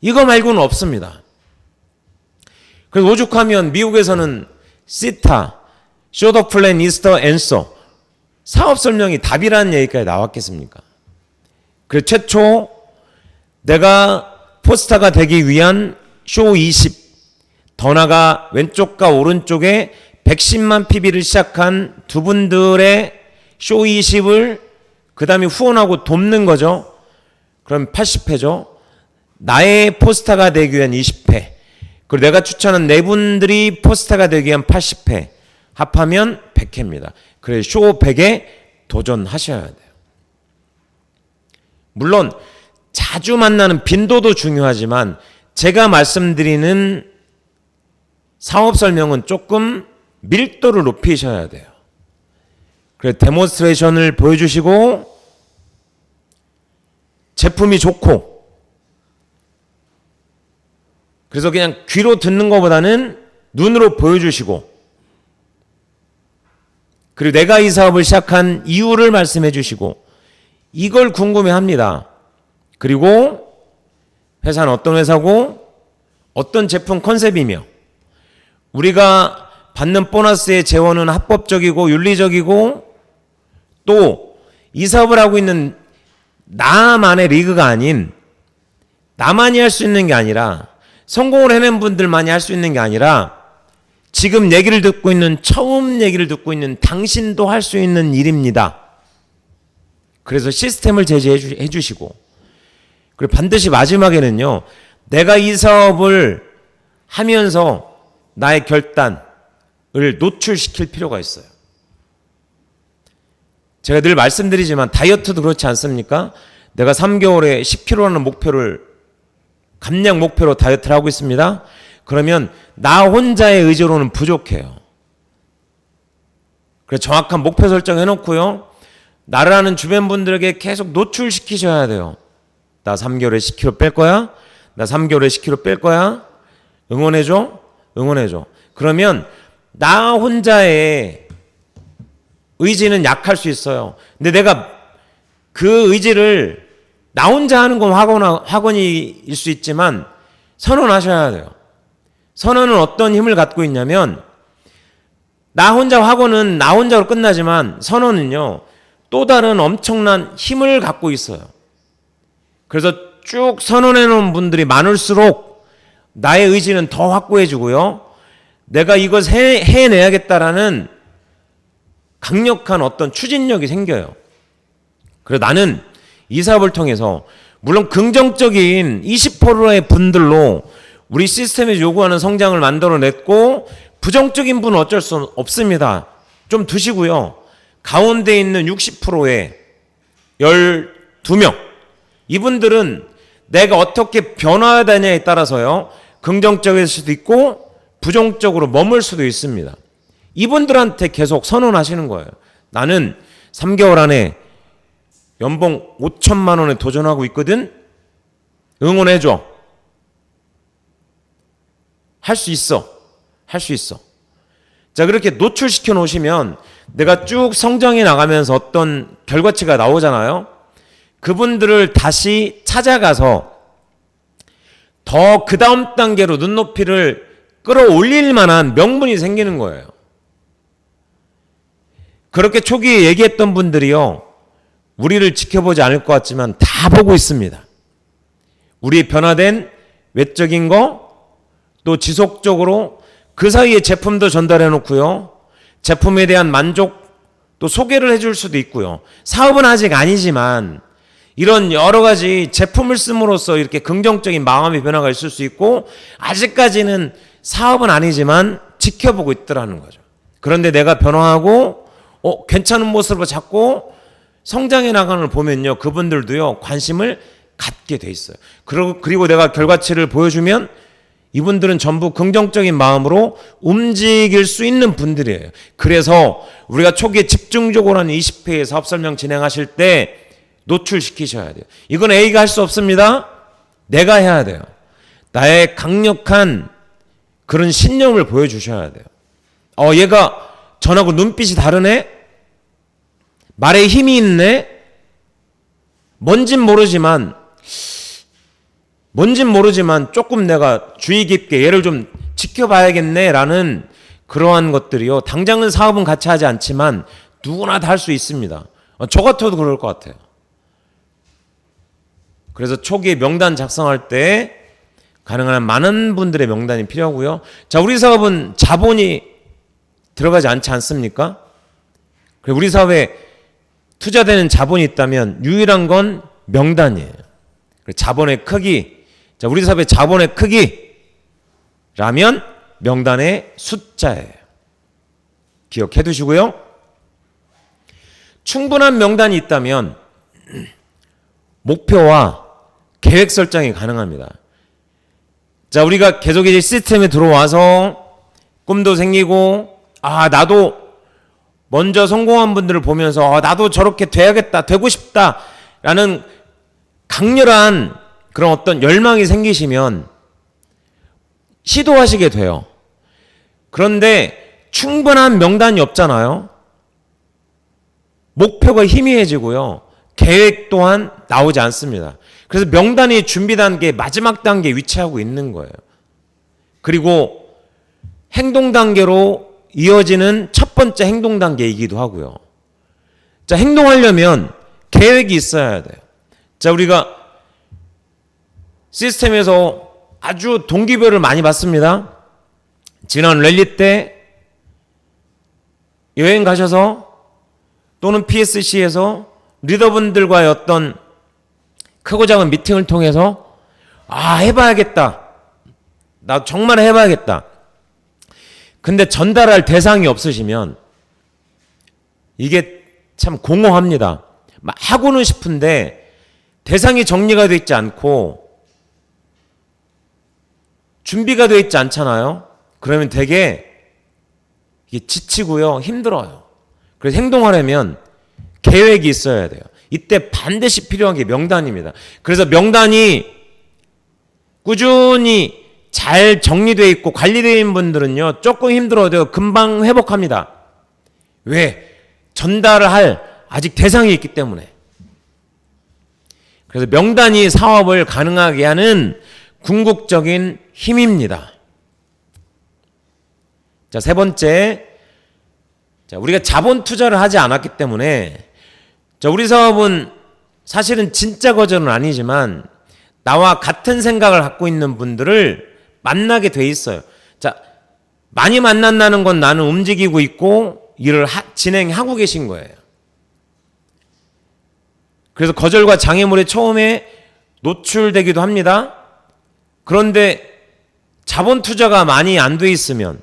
Speaker 1: 이거 말고는 없습니다. 그래서 오죽하면 미국에서는 시타, Show the plan is the answer. 사업 설명이 답이라는 얘기까지 나왔겠습니까? 그래서 최초 내가 포스터가 되기 위한 쇼 20, 더 나아가 왼쪽과 오른쪽에 110만 PB를 시작한 두 분들의 쇼 20을 그 다음에 후원하고 돕는 거죠. 그럼 80회죠. 나의 포스터가 되기 위한 20회. 그리고 내가 추천한 네 분들이 포스터가 되기 위한 80회. 합하면 100회입니다. 그래서 쇼 100에 도전하셔야 돼요. 물론 자주 만나는 빈도도 중요하지만 제가 말씀드리는 사업 설명은 조금 밀도를 높이셔야 돼요. 그래서 데몬스트레이션을 보여주시고 제품이 좋고, 그래서 그냥 귀로 듣는 것보다는 눈으로 보여주시고, 그리고 내가 이 사업을 시작한 이유를 말씀해 주시고, 이걸 궁금해합니다. 그리고 회사는 어떤 회사고 어떤 제품 컨셉이며 우리가 받는 보너스의 재원은 합법적이고 윤리적이고, 또 이 사업을 하고 있는 나만의 리그가 아닌, 나만이 할 수 있는 게 아니라, 성공을 해낸 분들만이 할 수 있는 게 아니라 지금 얘기를 듣고 있는, 처음 얘기를 듣고 있는 당신도 할 수 있는 일입니다. 그래서 시스템을 제시해 주시고, 그리고 반드시 마지막에는요, 내가 이 사업을 하면서 나의 결단을 노출시킬 필요가 있어요. 제가 늘 말씀드리지만 다이어트도 그렇지 않습니까? 내가 3개월에 10kg라는 목표를, 감량 목표로 다이어트를 하고 있습니다. 그러면 나 혼자의 의지로는 부족해요. 그래서 정확한 목표 설정해 놓고요, 나를 아는 주변 분들에게 계속 노출시키셔야 돼요. 나 3개월에 10kg 뺄 거야. 나 3개월에 10kg 뺄 거야. 응원해줘. 응원해줘. 그러면 나 혼자의 의지는 약할 수 있어요. 근데 내가 그 의지를 나 혼자 하는 건 학원일 수 있지만 선언하셔야 돼요. 선언은 어떤 힘을 갖고 있냐면 나 혼자 학원은 나 혼자로 끝나지만 선언은요 또 다른 엄청난 힘을 갖고 있어요. 그래서 쭉 선언해 놓은 분들이 많을수록 나의 의지는 더 확고해지고요. 내가 이것 해내야겠다라는 강력한 어떤 추진력이 생겨요. 그래서 나는 이 사업을 통해서 물론 긍정적인 20%의 분들로 우리 시스템에 요구하는 성장을 만들어냈고 부정적인 분은 어쩔 수 없습니다. 좀 두시고요. 가운데 있는 60%의 12명 이분들은 내가 어떻게 변화되냐에 따라서요. 긍정적일 수도 있고 부정적으로 머물 수도 있습니다. 이분들한테 계속 선언하시는 거예요. 나는 3개월 안에 연봉 5천만 원에 도전하고 있거든. 응원해줘. 할 수 있어. 할 수 있어. 자, 그렇게 노출시켜 놓으시면 내가 쭉 성장해 나가면서 어떤 결과치가 나오잖아요. 그분들을 다시 찾아가서 더 그 다음 단계로 눈높이를 끌어올릴 만한 명분이 생기는 거예요. 그렇게 초기에 얘기했던 분들이요. 우리를 지켜보지 않을 것 같지만 다 보고 있습니다. 우리의 변화된 외적인 거, 또 지속적으로 그 사이에 제품도 전달해 놓고요. 제품에 대한 만족, 또 소개를 해줄 수도 있고요. 사업은 아직 아니지만 이런 여러 가지 제품을 씀으로써 이렇게 긍정적인 마음의 변화가 있을 수 있고 아직까지는 사업은 아니지만 지켜보고 있더라는 거죠. 그런데 내가 변화하고 괜찮은 모습으로 자꾸 성장해 나가는 걸 보면요. 그분들도요. 관심을 갖게 돼 있어요. 그리고 내가 결과치를 보여주면 이분들은 전부 긍정적인 마음으로 움직일 수 있는 분들이에요. 그래서 우리가 초기에 집중적으로 한 20회의 사업 설명 진행하실 때 노출시키셔야 돼요. 이건 A가 할 수 없습니다. 내가 해야 돼요. 나의 강력한 그런 신념을 보여주셔야 돼요. 얘가 전하고 눈빛이 다르네? 말에 힘이 있네? 뭔진 모르지만 조금 내가 주의 깊게 얘를 좀 지켜봐야겠네 라는 그러한 것들이요. 당장은 사업은 같이 하지 않지만 누구나 다 할 수 있습니다. 저 같아도 그럴 것 같아요. 그래서 초기에 명단 작성할 때 가능한 한 많은 분들의 명단이 필요하고요. 자, 우리 사업은 자본이 들어가지 않지 않습니까? 그리고 우리 사업에 투자되는 자본이 있다면 유일한 건 명단이에요. 자본의 크기. 자, 우리 사업의 자본의 크기라면 명단의 숫자예요. 기억해 두시고요. 충분한 명단이 있다면 목표와 계획 설정이 가능합니다. 자, 우리가 계속 이제 시스템에 들어와서 꿈도 생기고, 나도 먼저 성공한 분들을 보면서, 나도 저렇게 돼야겠다, 되고 싶다, 라는 강렬한 그런 어떤 열망이 생기시면 시도하시게 돼요. 그런데 충분한 명단이 없잖아요. 목표가 희미해지고요. 계획 또한 나오지 않습니다. 그래서 명단이 준비 단계 마지막 단계에 위치하고 있는 거예요. 그리고 행동 단계로 이어지는 첫 번째 행동 단계이기도 하고요. 자, 행동하려면 계획이 있어야 돼요. 자, 우리가 시스템에서 아주 동기별을 많이 받습니다. 지난 랠리 때 여행 가셔서 또는 PSC에서 리더분들과의 어떤 크고 작은 미팅을 통해서 해봐야겠다. 나 정말 해봐야겠다. 근데 전달할 대상이 없으시면 이게 참 공허합니다. 막 하고는 싶은데 대상이 정리가 되어 있지 않고 준비가 되어 있지 않잖아요. 그러면 되게 이게 지치고요. 힘들어요. 그래서 행동하려면 계획이 있어야 돼요. 이때 반드시 필요한 게 명단입니다. 그래서 명단이 꾸준히 잘 정리되어 있고 관리되어 있는 분들은요, 조금 힘들어도 금방 회복합니다. 왜? 전달을 할 아직 대상이 있기 때문에. 그래서 명단이 사업을 가능하게 하는 궁극적인 힘입니다. 자, 세 번째. 자, 우리가 자본 투자를 하지 않았기 때문에, 자, 우리 사업은 사실은 진짜 거절은 아니지만 나와 같은 생각을 갖고 있는 분들을 만나게 돼 있어요. 자, 많이 만난다는 건 나는 움직이고 있고 일을 진행하고 계신 거예요. 그래서 거절과 장애물에 처음에 노출되기도 합니다. 그런데 자본 투자가 많이 안 돼 있으면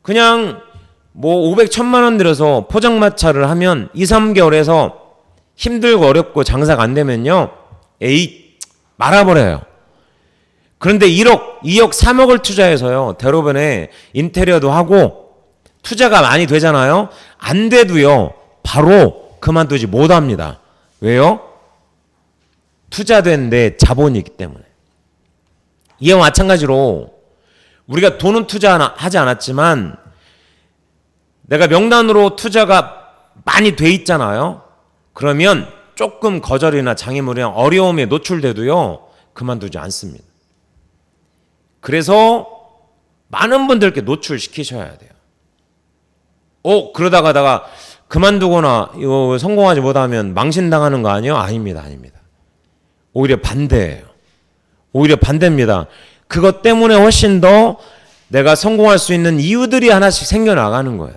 Speaker 1: 그냥 뭐 500, 1000만 원 들여서 포장마차를 하면 2, 3개월에서 힘들고 어렵고 장사가 안 되면요, 에이, 말아버려요. 그런데 1억, 2억, 3억을 투자해서요, 대로변에 인테리어도 하고 투자가 많이 되잖아요. 안 돼도요, 바로 그만두지 못합니다. 왜요? 투자된 데 자본이기 때문에. 이와 마찬가지로 우리가 돈은 투자하지 않았지만 내가 명단으로 투자가 많이 돼 있잖아요. 그러면 조금 거절이나 장애물이나 어려움에 노출돼도요, 그만두지 않습니다. 그래서 많은 분들께 노출시키셔야 돼요. 그러다가 그만두거나 이거 성공하지 못하면 망신당하는 거 아니에요? 아닙니다. 오히려 반대예요. 오히려 반대입니다. 그것 때문에 훨씬 더 내가 성공할 수 있는 이유들이 하나씩 생겨나가는 거예요.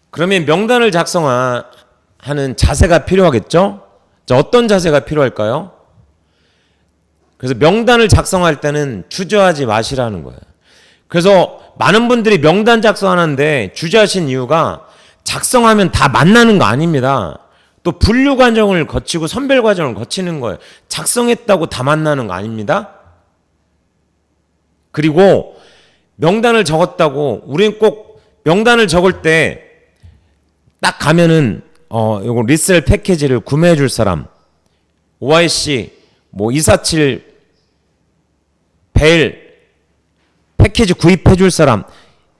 Speaker 1: 그러면 명단을 작성하는 자세가 필요하겠죠? 자, 어떤 자세가 필요할까요? 그래서 명단을 작성할 때는 주저하지 마시라는 거예요. 그래서 많은 분들이 명단 작성하는데 주저하신 이유가 작성하면 다 만나는 거 아닙니다. 또 분류 과정을 거치고 선별 과정을 거치는 거예요. 작성했다고 다 만나는 거 아닙니다. 그리고 명단을 적었다고 우리는 꼭 명단을 적을 때 딱 가면은 요거 리셀 패키지를 구매해 줄 사람, OIC 뭐 247 벨 패키지 구입해 줄 사람,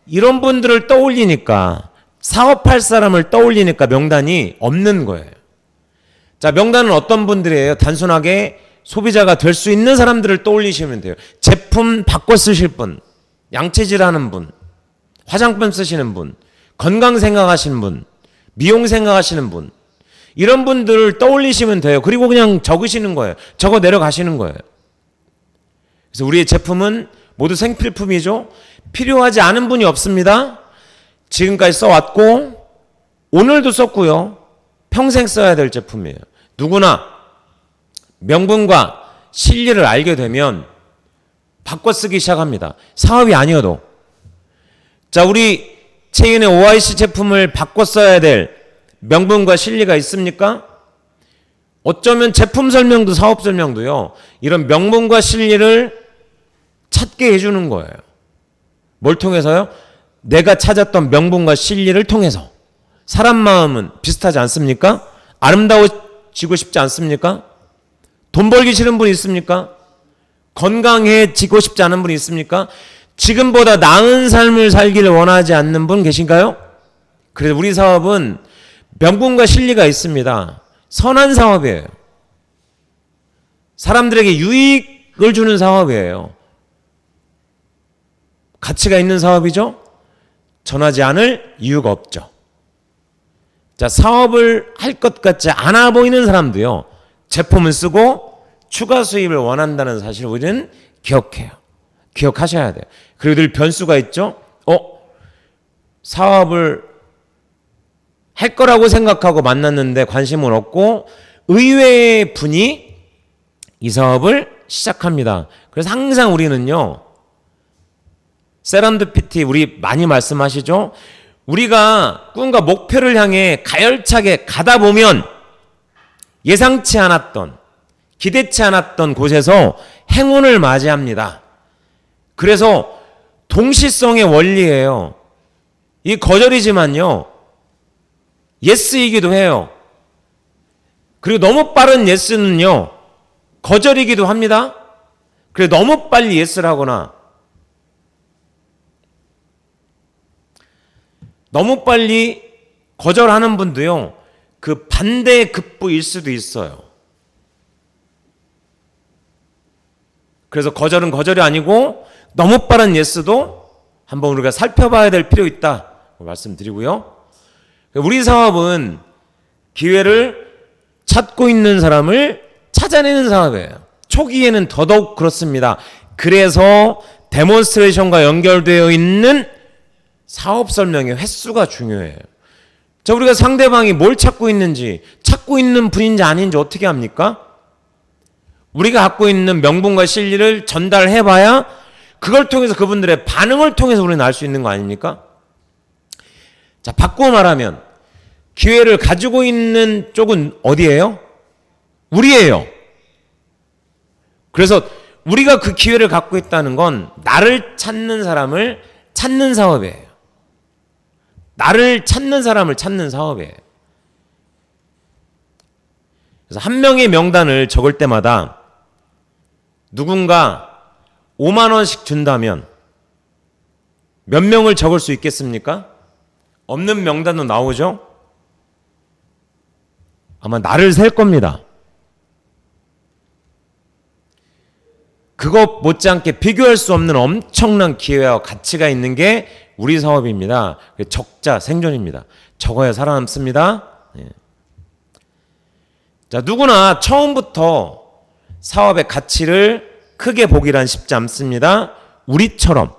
Speaker 1: 이런 분들을 떠올리니까, 사업할 사람을 떠올리니까 명단이 없는 거예요. 자, 명단은 어떤 분들이에요? 단순하게 소비자가 될 수 있는 사람들을 떠올리시면 돼요. 제품 바꿔 쓰실 분, 양치질 하는 분, 화장품 쓰시는 분, 건강 생각하시는 분, 미용 생각하시는 분, 이런 분들을 떠올리시면 돼요. 그리고 그냥 적으시는 거예요. 적어 내려가시는 거예요. 그래서 우리의 제품은 모두 생필품이죠. 필요하지 않은 분이 없습니다. 지금까지 써왔고 오늘도 썼고요. 평생 써야 될 제품이에요. 누구나 명분과 실리를 알게 되면 바꿔 쓰기 시작합니다. 사업이 아니어도. 자, 우리 체인의 OIC 제품을 바꿔 써야 될 명분과 실리가 있습니까? 어쩌면 제품 설명도 사업 설명도요, 이런 명분과 실리를 찾게 해주는 거예요. 뭘 통해서요? 내가 찾았던 명분과 실리를 통해서. 사람 마음은 비슷하지 않습니까? 아름다워지고 싶지 않습니까? 돈 벌기 싫은 분 있습니까? 건강해지고 싶지 않은 분이 있습니까? 지금보다 나은 삶을 살기를 원하지 않는 분 계신가요? 그래서 우리 사업은 명분과 실리가 있습니다. 선한 사업이에요. 사람들에게 유익을 주는 사업이에요. 가치가 있는 사업이죠? 전하지 않을 이유가 없죠. 자, 사업을 할 것 같지 않아 보이는 사람도요, 제품을 쓰고 추가 수입을 원한다는 사실을 우리는 기억해요. 기억하셔야 돼요. 그리고 늘 변수가 있죠. 사업을 할 거라고 생각하고 만났는데 관심은 없고 의외의 분이 이 사업을 시작합니다. 그래서 항상 우리는요, 세런디피티 우리 많이 말씀하시죠. 우리가 꿈과 목표를 향해 가열차게 가다 보면 예상치 않았던, 기대치 않았던 곳에서 행운을 맞이합니다. 그래서 동시성의 원리예요. 이 거절이지만요, 예스이기도 해요. 그리고 너무 빠른 예스는요, 거절이기도 합니다. 그래, 너무 빨리 예스를 하거나 너무 빨리 거절하는 분도요, 그 반대의 급부일 수도 있어요. 그래서 거절은 거절이 아니고 너무 빠른 예스도 한번 우리가 살펴봐야 될 필요 있다 말씀드리고요. 우리 사업은 기회를 찾고 있는 사람을 찾아내는 사업이에요. 초기에는 더더욱 그렇습니다. 그래서 데몬스트레이션과 연결되어 있는 사업 설명의 횟수가 중요해요. 자, 우리가 상대방이 뭘 찾고 있는지, 찾고 있는 분인지 아닌지 어떻게 합니까? 우리가 갖고 있는 명분과 실리를 전달해봐야 그걸 통해서 그분들의 반응을 통해서 우리는 알 수 있는 거 아닙니까? 자, 바꾸어 말하면 기회를 가지고 있는 쪽은 어디예요? 우리예요. 그래서 우리가 그 기회를 갖고 있다는 건 나를 찾는 사람을 찾는 사업이에요. 나를 찾는 사람을 찾는 사업이에요. 그래서 한 명의 명단을 적을 때마다 누군가 5만 원씩 준다면 몇 명을 적을 수 있겠습니까? 없는 명단도 나오죠? 아마 나를 셀 겁니다. 그것 못지않게 비교할 수 없는 엄청난 기회와 가치가 있는 게 우리 사업입니다. 적자 생존입니다. 적어야 살아남습니다. 예. 자, 누구나 처음부터 사업의 가치를 크게 보기란 쉽지 않습니다. 우리처럼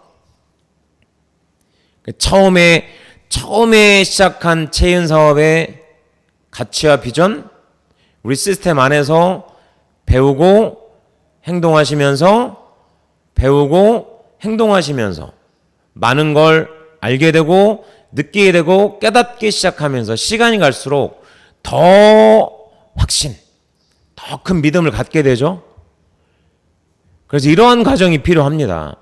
Speaker 1: 처음에 시작한 체인 사업의 가치와 비전, 우리 시스템 안에서 배우고 행동하시면서 많은 걸 알게 되고 느끼게 되고 깨닫기 시작하면서 시간이 갈수록 더 확신, 더 큰 믿음을 갖게 되죠. 그래서 이러한 과정이 필요합니다.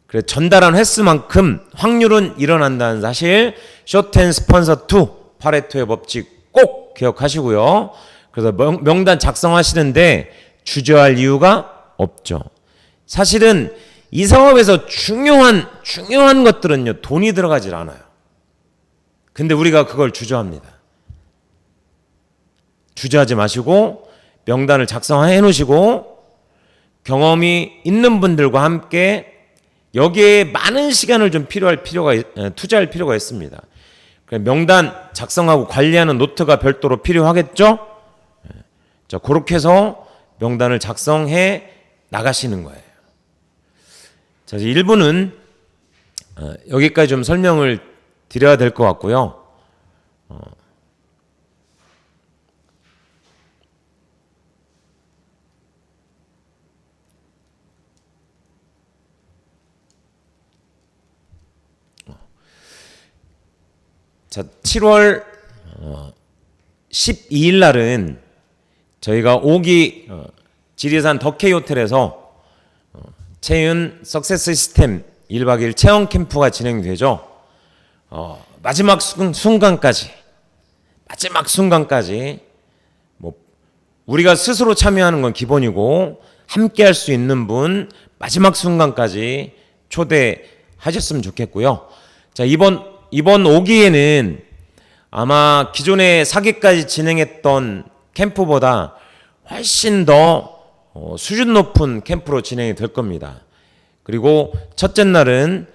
Speaker 1: 그래서 전달한 횟수만큼 확률은 일어난다는 사실, 쇼텐 스폰서 2 파레토의 법칙 꼭 기억하시고요. 그래서 명단 작성하시는데 주저할 이유가 없죠. 사실은 이 사업에서 중요한 것들은요, 돈이 들어가질 않아요. 근데 우리가 그걸 주저합니다. 주저하지 마시고 명단을 작성해 놓으시고 경험이 있는 분들과 함께 여기에 많은 시간을 좀 투자할 필요가 있습니다. 명단 작성하고 관리하는 노트가 별도로 필요하겠죠? 자, 그렇게 해서 명단을 작성해 나가시는 거예요. 자, 1부는 여기까지 좀 설명을 드려야 될 것 같고요. 자, 7월 12일 날은 저희가 오기 지리산 덕케이 호텔에서 채윤 석세스 시스템 1박 2일 체험 캠프가 진행되죠. 마지막 순간까지 뭐 우리가 스스로 참여하는 건 기본이고 함께 할 수 있는 분 마지막 순간까지 초대하셨으면 좋겠고요. 자, 이번 오기에는 아마 기존에 4기까지 진행했던 캠프보다 훨씬 더 수준 높은 캠프로 진행이 될 겁니다. 그리고 첫째 날은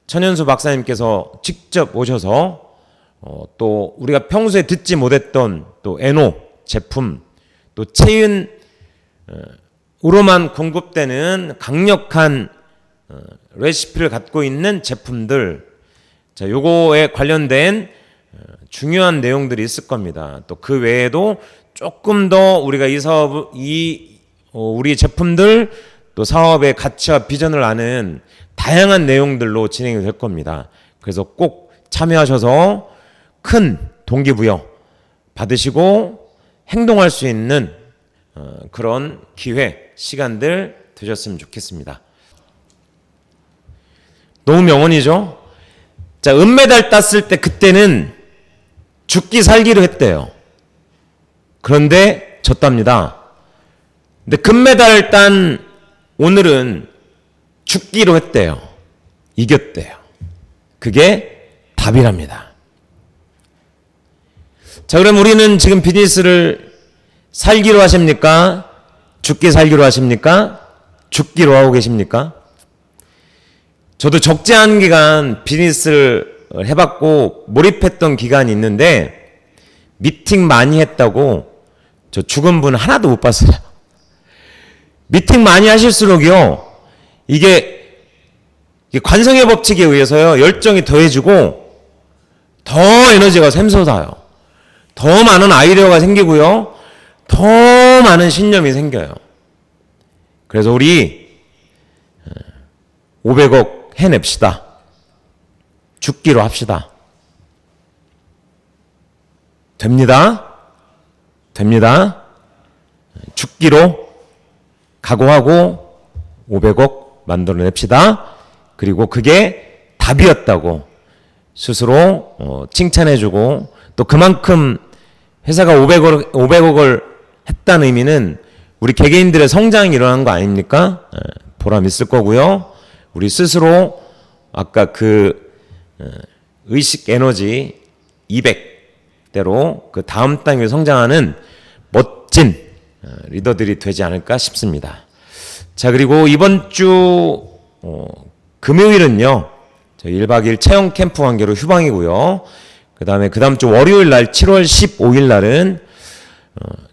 Speaker 1: 천연수 박사님께서 직접 오셔서 또 우리가 평소에 듣지 못했던 또 에노 제품, 또 체인으로만 공급되는 강력한 레시피를 갖고 있는 제품들, 자, 요거에 관련된 중요한 내용들이 있을 겁니다. 또 그 외에도 조금 더 우리가 우리 제품들 또 사업의 가치와 비전을 아는 다양한 내용들로 진행이 될 겁니다. 그래서 꼭 참여하셔서 큰 동기부여 받으시고 행동할 수 있는 그런 기회, 시간들 되셨으면 좋겠습니다. 너무 명언이죠? 자, 은메달 땄을 때 그때는 죽기 살기로 했대요. 그런데 졌답니다. 근데 금메달 딴 오늘은 죽기로 했대요. 이겼대요. 그게 답이랍니다. 자, 그럼 우리는 지금 비즈니스를 살기로 하십니까? 죽기 살기로 하십니까? 죽기로 하고 계십니까? 저도 적지 않은 기간 비즈니스를 해봤고 몰입했던 기간이 있는데 미팅 많이 했다고 저 죽은 분 하나도 못 봤어요. 미팅 많이 하실수록요, 이게 관성의 법칙에 의해서요, 열정이 더해지고 더 에너지가 샘솟아요. 더 많은 아이디어가 생기고요, 더 많은 신념이 생겨요. 그래서 우리 500억 해냅시다. 죽기로 합시다. 됩니다. 됩니다. 죽기로 각오하고 500억 만들어냅시다. 그리고 그게 답이었다고 스스로 칭찬해주고, 또 그만큼 회사가 500억을 했다는 의미는 우리 개개인들의 성장이 일어난 거 아닙니까? 보람 있을 거고요. 우리 스스로 아까 그 의식 에너지 200대로 그 다음 단계 성장하는 멋진 리더들이 되지 않을까 싶습니다. 자, 그리고 이번 주 금요일은요, 저희 1박 2일 체험 캠프 관계로 휴방이고요. 그 다음에 그 다음 주 월요일 날 7월 15일 날은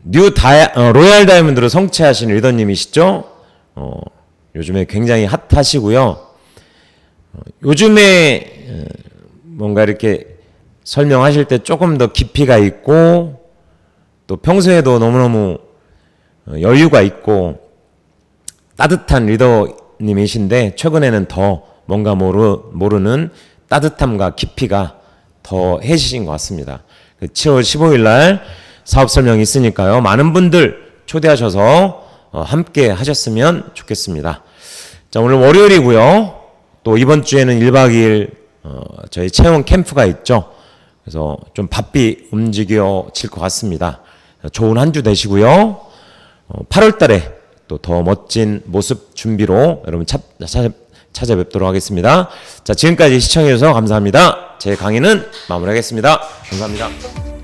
Speaker 1: 로얄 다이아몬드로 성취하신 리더님이시죠. 요즘에 굉장히 핫하시고요. 요즘에 뭔가 이렇게 설명하실 때 조금 더 깊이가 있고, 또 평소에도 너무너무 여유가 있고 따뜻한 리더님이신데, 최근에는 더 뭔가 모르는 따뜻함과 깊이가 더 해지신 것 같습니다. 7월 15일 날 사업 설명이 있으니까요, 많은 분들 초대하셔서 함께 하셨으면 좋겠습니다. 자, 오늘 월요일이고요. 또 이번 주에는 1박 2일 저희 체험 캠프가 있죠. 그래서 좀 바삐 움직여질 것 같습니다. 좋은 한 주 되시고요. 8월 달에 또 더 멋진 모습 준비로 여러분 찾아뵙도록 하겠습니다. 자, 지금까지 시청해 주셔서 감사합니다. 제 강의는 마무리하겠습니다. 감사합니다.